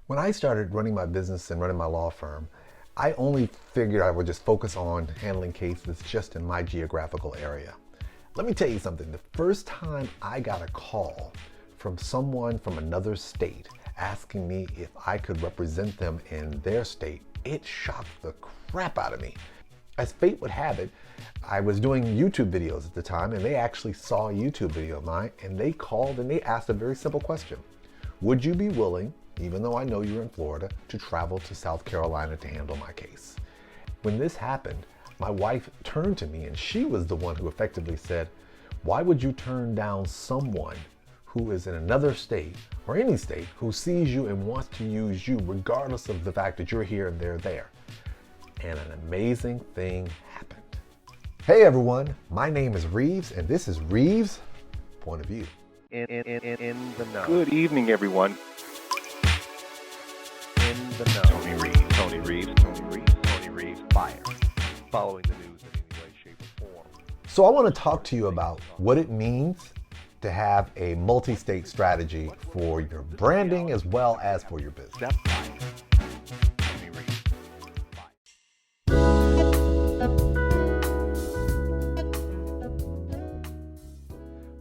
When I started running my business and running my law firm, I only figured I would just focus on handling cases just in my geographical area. Let me tell you something. The first time I got a call from someone from another state asking me if I could represent them in their state, it shocked the crap out of me. As fate would have it, I was doing YouTube videos at the time, and they actually saw a YouTube video of mine, and they called and they asked a very simple question. Would you be willing, even though I know you're in Florida, to travel to South Carolina to handle my case? When this happened, my wife turned to me, and she was the one who effectively said, why would you turn down someone who is in another state or any state who sees you and wants to use you regardless of the fact that you're here and they're there? And an amazing thing happened. Hey everyone, my name is Reeves, and this is Reeves Point of View. In the know. Good evening, everyone. In the know. Tony Reeves, fire. Following the news in any way, shape, or form. So I want to talk to you about what it means to have a multi-state strategy for your branding as well as for your business. Step fire. Tony Reeves.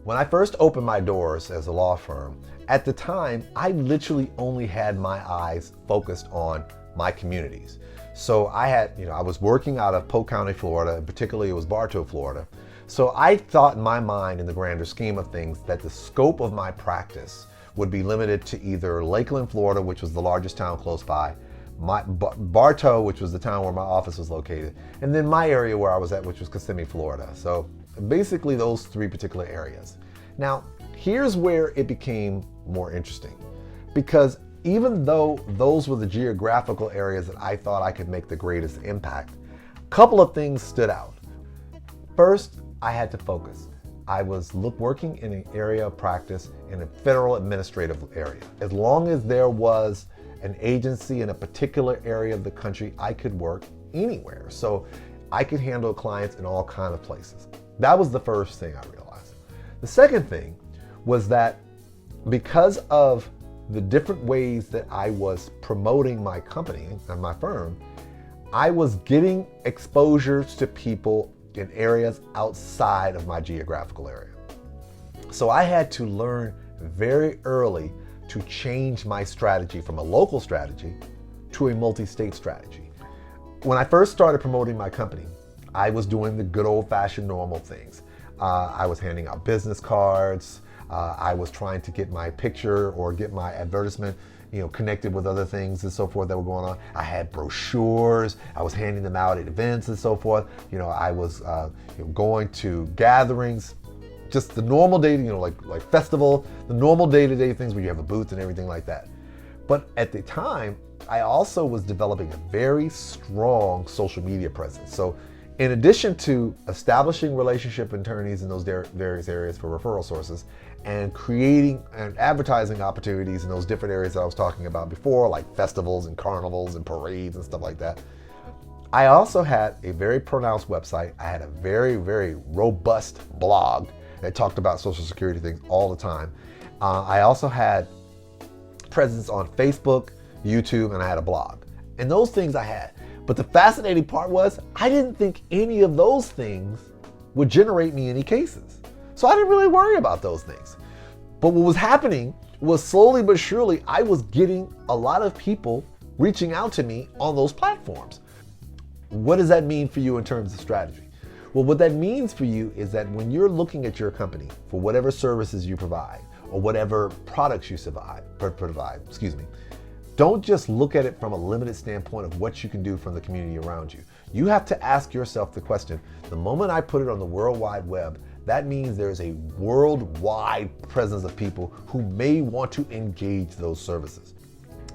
When I first opened my doors as a law firm, at the time, I literally only had my eyes focused on my communities. So I was working out of Polk County, Florida, and particularly it was Bartow, Florida. So I thought in my mind, in the grander scheme of things, that the scope of my practice would be limited to either Lakeland, Florida, which was the largest town close by, Bartow, which was the town where my office was located, and then my area where I was at, which was Kissimmee, Florida. So basically those three particular areas. Now, here's where it became more interesting, because even though those were the geographical areas that I thought I could make the greatest impact, a couple of things stood out. First, I had to focus. I was working in an area of practice in a federal administrative area. As long as there was an agency in a particular area of the country, I could work anywhere. So I could handle clients in all kinds of places. That was the first thing I realized. The second thing was that because of the different ways that I was promoting my company and my firm, I was getting exposures to people in areas outside of my geographical area. So I had to learn very early to change my strategy from a local strategy to a multi-state strategy. When I first started promoting my company, I was doing the good old-fashioned normal things. I was handing out business cards. I was trying to get my picture or get my advertisement, connected with other things and so forth that were going on. I had brochures. I was handing them out at events and so forth. I was going to gatherings, just the normal day, like festival, the normal day-to-day things where you have a booth and everything like that. But at the time, I also was developing a very strong social media presence. So in addition to establishing relationship attorneys in those various areas for referral sources and creating and advertising opportunities in those different areas that I was talking about before, like festivals and carnivals and parades and stuff like that, I also had a very pronounced website. I had a very, very robust blog that talked about Social Security things all the time. I also had presence on Facebook, YouTube, and I had a blog. And those things I had. But the fascinating part was I didn't think any of those things would generate me any cases. So I didn't really worry about those things. But what was happening was slowly but surely I was getting a lot of people reaching out to me on those platforms. What does that mean for you in terms of strategy? Well, what that means for you is that when you're looking at your company for whatever services you provide or whatever products you provide, don't just look at it from a limited standpoint of what you can do from the community around you. You have to ask yourself the question, the moment I put it on the World Wide Web, that means there's a worldwide presence of people who may want to engage those services.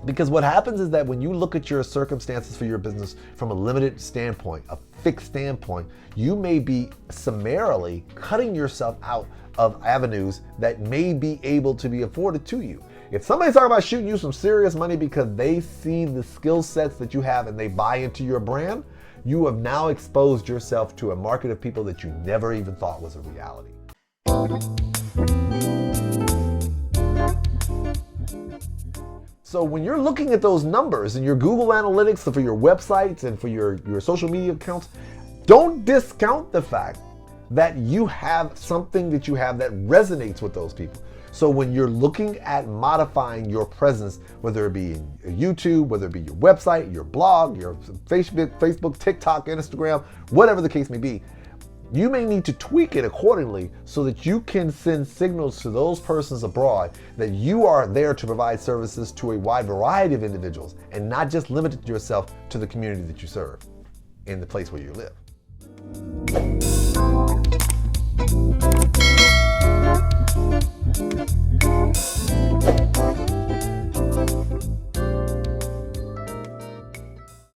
Because what happens is that when you look at your circumstances for your business from a limited standpoint, a fixed standpoint, you may be summarily cutting yourself out of avenues that may be able to be afforded to you. If somebody's talking about shooting you some serious money because they see the skill sets that you have and they buy into your brand, you have now exposed yourself to a market of people that you never even thought was a reality. So when you're looking at those numbers in your Google Analytics for your websites and for your social media accounts, don't discount the fact that you have something that you have that resonates with those people. So when you're looking at modifying your presence, whether it be in YouTube, whether it be your website, your blog, your Facebook, TikTok, Instagram, whatever the case may be, you may need to tweak it accordingly so that you can send signals to those persons abroad that you are there to provide services to a wide variety of individuals and not just limit yourself to the community that you serve in the place where you live.